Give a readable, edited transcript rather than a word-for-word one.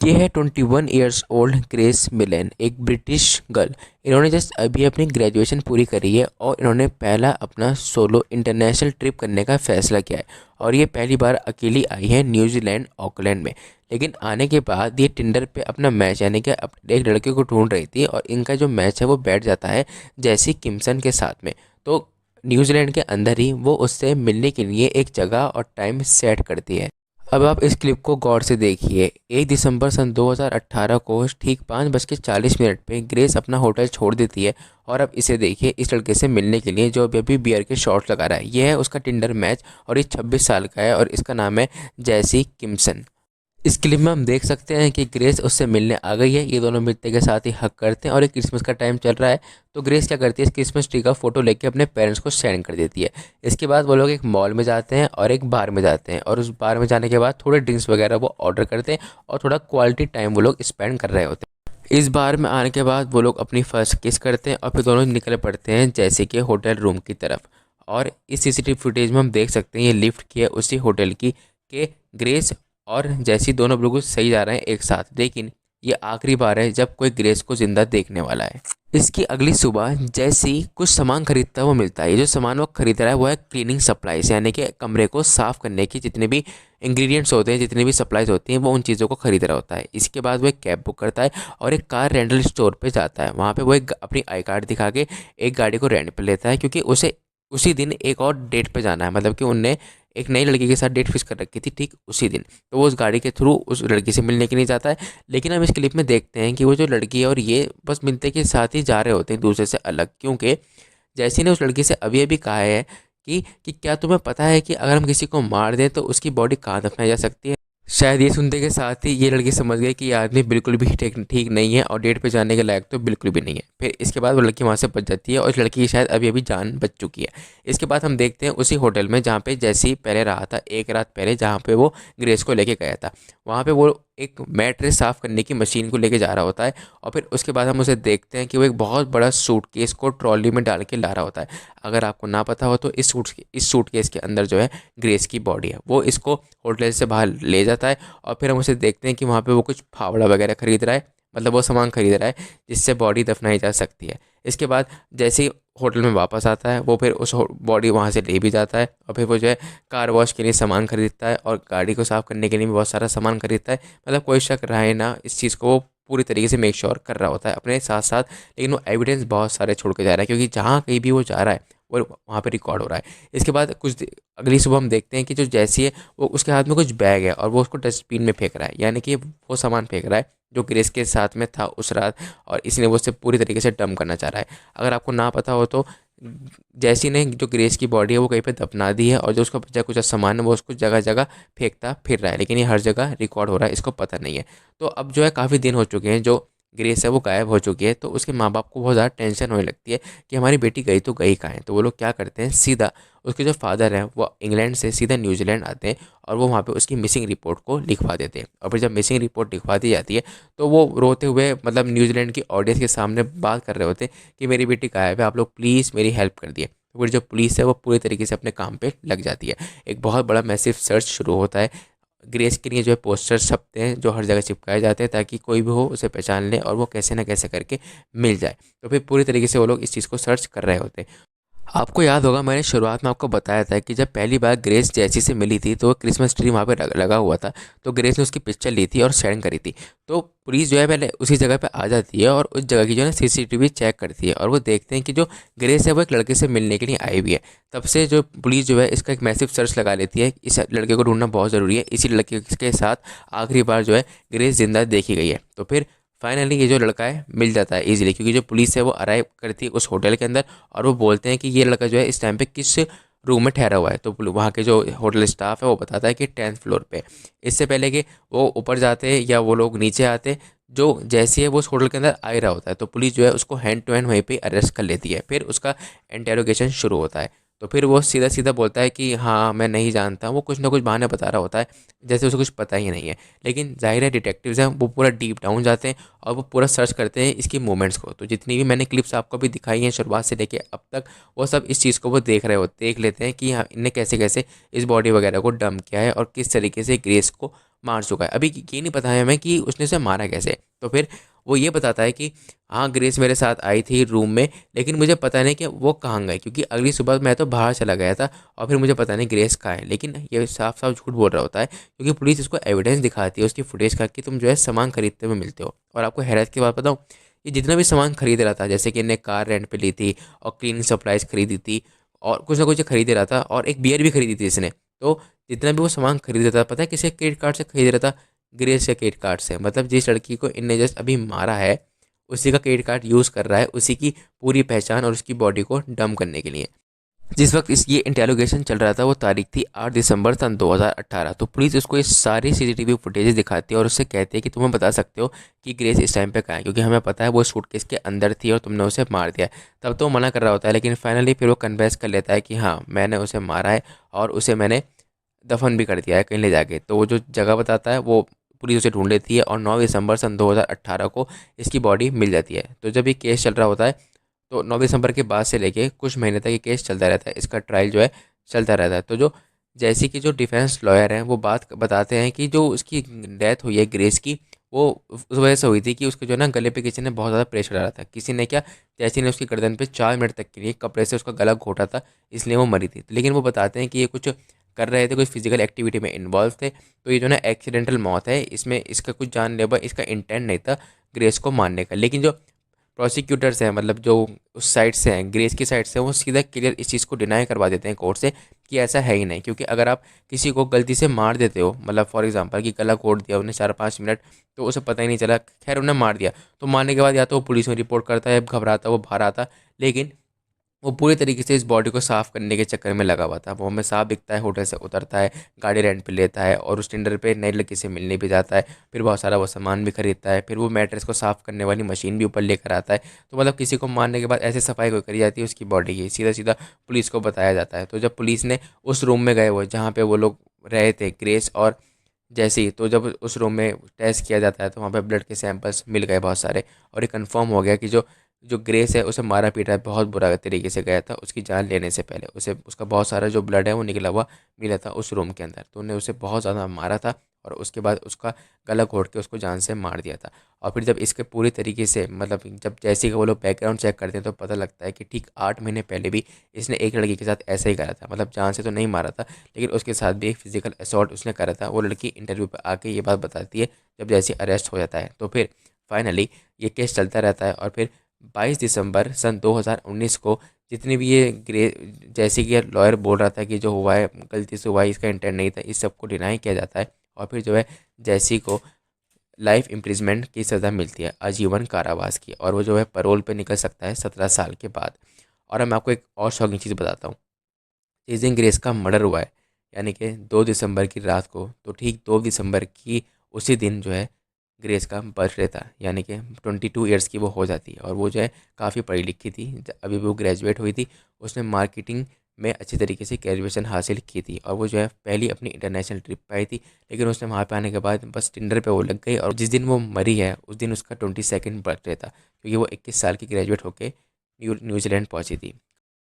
ये है 21 years old grace मिलन, एक ब्रिटिश गर्ल। इन्होंने जस्ट अभी अपनी ग्रेजुएशन पूरी करी है और इन्होंने पहला अपना सोलो इंटरनेशनल ट्रिप करने का फैसला किया है। और ये पहली बार अकेली आई है न्यूजीलैंड ऑकलैंड में। लेकिन आने के बाद ये टिंडर पे अपना मैच यानी कि एक लड़के को ढूंढ रही थी और इनका जो मैच है वो बैठ जाता है जैसी किम्सन के साथ में। तो न्यूजीलैंड के अंदर ही वो उससे मिलने के लिए एक जगह और टाइम सेट करती है। अब आप इस क्लिप को गौर से देखिए। 1 दिसंबर सन 2018 को ठीक 5:40 पे ग्रेस अपना होटल छोड़ देती है। और अब इसे देखिए, इस लड़के से मिलने के लिए जो अभी अभी बियर के शॉट्स लगा रहा है, ये है उसका टिंडर मैच और ये 26 साल का है और इसका नाम है जैसी किम्सन। इस क्लिप में हम देख सकते हैं कि ग्रेस उससे मिलने आ गई है। ये दोनों मिलते के साथ ही हक करते हैं और एक क्रिसमस का टाइम चल रहा है। तो ग्रेस क्या करती है, इस क्रिसमस ट्री का फोटो लेके अपने पेरेंट्स को सेंड कर देती है। इसके बाद वो लोग एक मॉल में जाते हैं और एक बार में जाते हैं और उस बार में जाने के बाद थोड़े ड्रिंक्स वगैरह वो ऑर्डर करते हैं और थोड़ा क्वालिटी टाइम वो लोग स्पेंड कर रहे होते हैं। इस बार में आने के बाद वो लोग अपनी फर्स्ट किस करते हैं और फिर दोनों निकल पड़ते हैं जैसे कि होटल रूम की तरफ। और इस सीसीटीवी फुटेज में हम देख सकते हैं ये लिफ्ट की है उसी होटल की, कि ग्रेस और जैसी दोनों बिल्कुल सही जा रहे हैं एक साथ। लेकिन ये आखिरी बार है जब कोई ग्रेस को जिंदा देखने वाला है। इसकी अगली सुबह जैसी कुछ सामान खरीदता हुआ मिलता है। ये जो सामान वो खरीद रहा है वो है क्लीनिंग सप्लाईज, यानी कि कमरे को साफ करने की जितने भी इंग्रेडिएंट्स होते हैं, जितनी भी सप्लाईज होती हैं, वो उन चीज़ों को खरीद रहा होता है। इसके बाद वो एक कैब बुक करता है और एक कार रेंटल स्टोर पे जाता है। वहाँ पे वो एक अपनी आई कार्ड दिखा के एक गाड़ी को रेंट पे लेता है, क्योंकि उसे उसी दिन एक और डेट पे जाना है। मतलब कि उनने एक नई लड़की के साथ डेट फिक्स कर रखी थी ठीक उसी दिन। तो वो उस गाड़ी के थ्रू उस लड़की से मिलने के लिए जाता है। लेकिन हम इस क्लिप में देखते हैं कि वो जो लड़की है और ये बस मिलते के साथ ही जा रहे होते हैं दूसरे से अलग, क्योंकि जैसी ने उस लड़की से अभी अभी कहा है कि क्या तुम्हें पता है कि अगर हम किसी को मार दें तो उसकी बॉडी कहाँ दफनाई जा सकती है। शायद ये सुनते के साथ ही ये लड़की समझ गई कि ये आदमी बिल्कुल भी ठीक ठीक नहीं है और डेट पे जाने के लायक तो बिल्कुल भी नहीं है। फिर इसके बाद वो लड़की वहाँ से बच जाती है और इस लड़की की शायद अभी अभी जान बच चुकी है। इसके बाद हम देखते हैं उसी होटल में जहाँ पे जैसी पहले रहा था एक रात पहले, जहाँ पे वो ग्रेस को लेके गया था। वहाँ पे वो एक मैट्रेस साफ़ करने की मशीन को लेके जा रहा होता है और फिर उसके बाद हम उसे देखते हैं कि वो एक बहुत बड़ा सूटकेस को ट्रॉली में डाल के ला रहा होता है। अगर आपको ना पता हो तो इस सूटकेस के अंदर जो है ग्रेस की बॉडी है। वो इसको होटल से बाहर ले जाता है और फिर हम उसे देखते हैं कि वहाँ पे वो कुछ फावड़ा वगैरह खरीद रहा है, मतलब वो सामान खरीद रहा है जिससे बॉडी दफनाई जा सकती है। इसके बाद जैसे ही होटल में वापस आता है वो फिर उस बॉडी वहाँ से ले भी जाता है और फिर वो जो है कार वॉश के लिए सामान खरीदता है और गाड़ी को साफ़ करने के लिए भी बहुत सारा सामान खरीदता है। मतलब कोई शक रहे ना, इस चीज़ को वो पूरी तरीके से मेक श्योर कर रहा होता है अपने साथ साथ। लेकिन वो एविडेंस बहुत सारे छोड़ के जा रहा है, क्योंकि जहाँ कहीं भी वो जा रहा है वो वहाँ पे रिकॉर्ड हो रहा है। इसके बाद अगली सुबह हम देखते हैं कि जो जैसी है वो उसके हाथ में कुछ बैग है और वो उसको डस्टबिन में फेंक रहा है, यानी कि वो सामान फेंक रहा है जो ग्रेस के साथ में था उस रात, और इसलिए वो उससे पूरी तरीके से डंप करना चाह रहा है। अगर आपको ना पता हो तो जैसी ने जो ग्रेस की बॉडी है वो कहीं पे दफना दी है और जो उसका बचा कुछ सामान है वो उसको जगह जगह फेंकता फिर रहा है, लेकिन ये हर जगह रिकॉर्ड हो रहा है, इसको पता नहीं है। तो अब जो है काफ़ी दिन हो चुके हैं, जो ग्रेस है वो गायब हो चुकी है। तो उसके माँ बाप को बहुत ज़्यादा टेंशन होने लगती है कि हमारी बेटी गई तो गई कहाँ है। तो वो लोग क्या करते हैं, सीधा उसके जो फादर हैं वो इंग्लैंड से सीधा न्यूजीलैंड आते हैं और वो वहाँ पे उसकी मिसिंग रिपोर्ट को लिखवा देते हैं। और फिर जब मिसिंग रिपोर्ट लिखवा दी जाती है तो वो रोते हुए मतलब न्यूजीलैंड की ऑडियंस के सामने बात कर रहे होते हैं कि मेरी बेटी गायब है, आप लोग प्लीज़ मेरी हेल्प कर दिए। तो फिर जो पुलिस है वो पूरी तरीके से अपने काम पे लग जाती है। एक बहुत बड़ा मैसिव सर्च शुरू होता है। ग्रेस के लिए जो है पोस्टर्स छपते हैं जो हर जगह चिपकाए जाते हैं ताकि कोई भी हो उसे पहचान ले और वो कैसे ना कैसे करके मिल जाए। तो फिर पूरी तरीके से वो लोग इस चीज़ को सर्च कर रहे होते हैं। आपको याद होगा मैंने शुरुआत में आपको बताया था कि जब पहली बार ग्रेस जैसी से मिली थी तो क्रिसमस ट्री वहाँ पे लगा हुआ था। तो ग्रेस ने उसकी पिक्चर ली थी और सेंड करी थी। तो पुलिस जो है पहले उसी जगह पे आ जाती है और उस जगह की जो है सीसीटीवी चेक करती है और वो देखते हैं कि जो ग्रेस है वो एक लड़के से मिलने के लिए आई हुई है। तब से जो पुलिस जो है इसका एक मैसिव सर्च लगा लेती है, इस लड़के को ढूंढना बहुत ज़रूरी है। इसी लड़के के साथ आखिरी बार जो है ग्रेस जिंदा देखी गई है। तो फिर फाइनली ये जो लड़का है मिल जाता है इजीली, क्योंकि जो पुलिस है वो अराइव करती है उस होटल के अंदर और वो बोलते हैं कि ये लड़का जो है इस टाइम पे किस रूम में ठहरा हुआ है। तो वहाँ के जो होटल स्टाफ है वो बताता है कि 10th फ्लोर पे। इससे पहले कि वो ऊपर जाते या वो लोग नीचे आते, जो जैसे है वो उस होटल के अंदर आ ही रहा होता है तो पुलिस जो है उसको हैंड टू हैंड वहीं पे अरेस्ट कर लेती है। फिर उसका इंटेरोगेशन शुरू होता है। तो फिर वो सीधा सीधा बोलता है कि हाँ मैं नहीं जानता, वो कुछ ना कुछ बहाने बता रहा होता है जैसे उसे कुछ पता ही नहीं है। लेकिन जाहिर है डिटेक्टिव्स हैं, वो पूरा डीप डाउन जाते हैं और वो पूरा सर्च करते हैं इसकी मूवमेंट्स को। तो जितनी भी मैंने क्लिप्स आपको भी दिखाई हैं शुरुआत से लेके अब तक, वो सब इस चीज़ को वो देख लेते हैं कि हाँ इनने कैसे कैसे इस बॉडी वगैरह को डंप किया है और किस तरीके से ग्रेस को मार चुका है। अभी ये नहीं पता है हमें कि उसने उसे मारा कैसे। तो फिर वो ये बताता है कि हाँ ग्रेस मेरे साथ आई थी रूम में, लेकिन मुझे पता नहीं कि वो कहाँ गए, क्योंकि अगली सुबह मैं तो बाहर चला गया था और फिर मुझे पता नहीं ग्रेस कहाँ है। लेकिन ये साफ साफ झूठ बोल रहा होता है, क्योंकि पुलिस इसको एविडेंस दिखाती है उसकी फुटेज का कि तुम जो है सामान खरीदते हुए मिलते हो। और आपको हैरत की बात बताऊँ, ये जितना भी सामान खरीद रहा था, जैसे कि इन्हें कार रेंट पे ली थी और क्लीनिंग सप्लाइज खरीदी थी और कुछ ना कुछ खरीद रहा था और एक बियर भी खरीदी थी इसने। तो जितना भी वो सामान खरीद रहा था, पता है किसके क्रेडिट कार्ड से खरीद रहा था? ग्रेस के क्रेडिट कार्ड से। मतलब जिस लड़की को इनने जस्ट अभी मारा है उसी का क्रेडिट कार्ड यूज़ कर रहा है, उसी की पूरी पहचान और उसकी बॉडी को डंप करने के लिए। जिस वक्त इस ये इंटेरोगेशन चल रहा था वो तारीख थी 8 दिसंबर सन 2018। तो पुलिस उसको ये सारी सीसीटीवी फुटेजेस दिखाती है और उससे कहती है कि तुम्हें बता सकते हो कि ग्रेस इस टाइम पे कहाँ है, क्योंकि हमें पता है वो सूटकेस के अंदर थी और तुमने उसे मार दिया। तब तो वो मना कर रहा होता है, लेकिन फाइनली फिर वो कन्फेस कर लेता है कि हाँ मैंने उसे मारा है और उसे मैंने दफन भी कर दिया है कहीं ले जाके। तो वो जो जगह बताता है वो पुलिस उसे ढूंढ लेती है और 9 दिसंबर सन 2018 को इसकी बॉडी मिल जाती है। तो जब ये केस चल रहा होता है, तो 9 दिसंबर के बाद से लेके कुछ महीने तक ये केस चलता रहता है, इसका ट्रायल जो है चलता रहता है। तो जो जैसे कि जो डिफेंस लॉयर हैं वो बात बताते हैं कि जो उसकी डेथ हुई है ग्रेस की, वो उस वजह से हुई थी कि उसके जो है ना गले पे किसी ने बहुत ज़्यादा प्रेशर डाला था। किसी ने क्या, जैसी ने उसकी गर्दन पे 4 मिनट तक के लिए कपड़े से उसका गला घोटा था, इसलिए वो मरी थी। लेकिन वो बताते हैं कि ये कुछ कर रहे थे, कुछ फिजिकल एक्टिविटी में इन्वॉल्व थे। तो ये जो ना एक्सीडेंटल मौत है, इसमें इसका कुछ जानलेवा इसका इंटेंट नहीं था ग्रेस को मारने का। लेकिन जो प्रोसिक्यूटर्स हैं, मतलब जो उस साइड से हैं, ग्रेस की साइड से, वो सीधा क्लियर इस चीज़ को डिनाई करवा देते हैं कोर्ट से कि ऐसा है ही नहीं। क्योंकि अगर आप किसी को गलती से मार देते हो, मतलब फॉर एग्जांपल कि गला घोट दिया उन्हें 4-5 मिनट, तो उसे पता ही नहीं चला, खैर उन्हें मार दिया, तो मारने के बाद या तो वो पुलिस में रिपोर्ट करता है, घबराता वो बाहर आता। लेकिन वो पूरे तरीके से इस बॉडी को साफ़ करने के चक्कर में लगा हुआ था। वो हमें साफ दिखता है, होटल से उतरता है, गाड़ी रेंट पे लेता है और उस टेंडर पे नई लड़की से मिलने भी जाता है। फिर बहुत सारा वो सामान भी खरीदता है, फिर वो मैट्रेस को साफ़ करने वाली मशीन भी ऊपर लेकर आता है। तो मतलब किसी को मारने के बाद ऐसे सफाई कोई करी जाती है उसकी बॉडी की, सीधा सीधा पुलिस को बताया जाता है। तो जब पुलिस ने उस रूम में गए वो जहाँ पे वो लोग रहे थे ग्रेस और जैसे ही, तो जब उस रूम में टेस्ट किया जाता है तो वहाँ पे ब्लड के सैंपल्स मिल गए बहुत सारे, और ये कंफर्म हो गया कि जो जो ग्रेस है उसे मारा पीटा बहुत बुरा तरीके से गया था। उसकी जान लेने से पहले उसे उसका बहुत सारा जो ब्लड है वो निकला हुआ मिला था उस रूम के अंदर। तो उन्हें उसे बहुत ज़्यादा मारा था और उसके बाद उसका गला घोट के उसको जान से मार दिया था। और फिर जब इसके पूरी तरीके से, मतलब जब जैसे कि वो लोग बैकग्राउंड चेक करते हैं तो पता लगता है कि ठीक 8 महीने पहले भी इसने एक लड़की के साथ ऐसा ही करा था। मतलब जान से तो नहीं मारा था, लेकिन उसके साथ भी एक फिजिकल असॉल्ट उसने करा था। वो लड़की इंटरव्यू पर आके ये बात बताती है जब जैसे अरेस्ट हो जाता है। तो फिर फाइनली ये केस चलता रहता है और फिर 22 दिसंबर सन 2019 को जितनी भी ये जैसे कि लॉयर बोल रहा था कि जो हुआ है गलती से हुआ है, इसका इंटेंट नहीं था, इस सब को डिनाई किया जाता है। और फिर जो है जैसी को लाइफ इम्प्रिजमेंट की सज़ा मिलती है, आजीवन कारावास की, और वो जो है पैरोल पे निकल सकता है 17 साल के बाद। और अब मैं आपको एक और शॉकिंग चीज़ बताता हूँ। जिस दिन ग्रेस का मर्डर हुआ है, यानी कि 2 दिसंबर की रात को, तो ठीक 2 दिसंबर की उसी दिन जो है ग्रेस का बर्थडे था, यानी कि 22 ईयर्स की वो हो जाती है। और वो जो है काफ़ी पढ़ी लिखी थी, अभी भी वो ग्रेजुएट हुई थी। उसने मार्केटिंग में अच्छी तरीके से ग्रेजुएशन हासिल की थी और वो जो है पहली अपनी इंटरनेशनल ट्रिप पे आई थी। लेकिन उसने वहाँ पे आने के बाद बस टिंडर पे वो लग गई और जिस दिन वो मरी है उस दिन उसका 22nd बर्थडे था, क्योंकि वो 21 साल की ग्रेजुएट होकर न्यूजीलैंड पहुँची थी।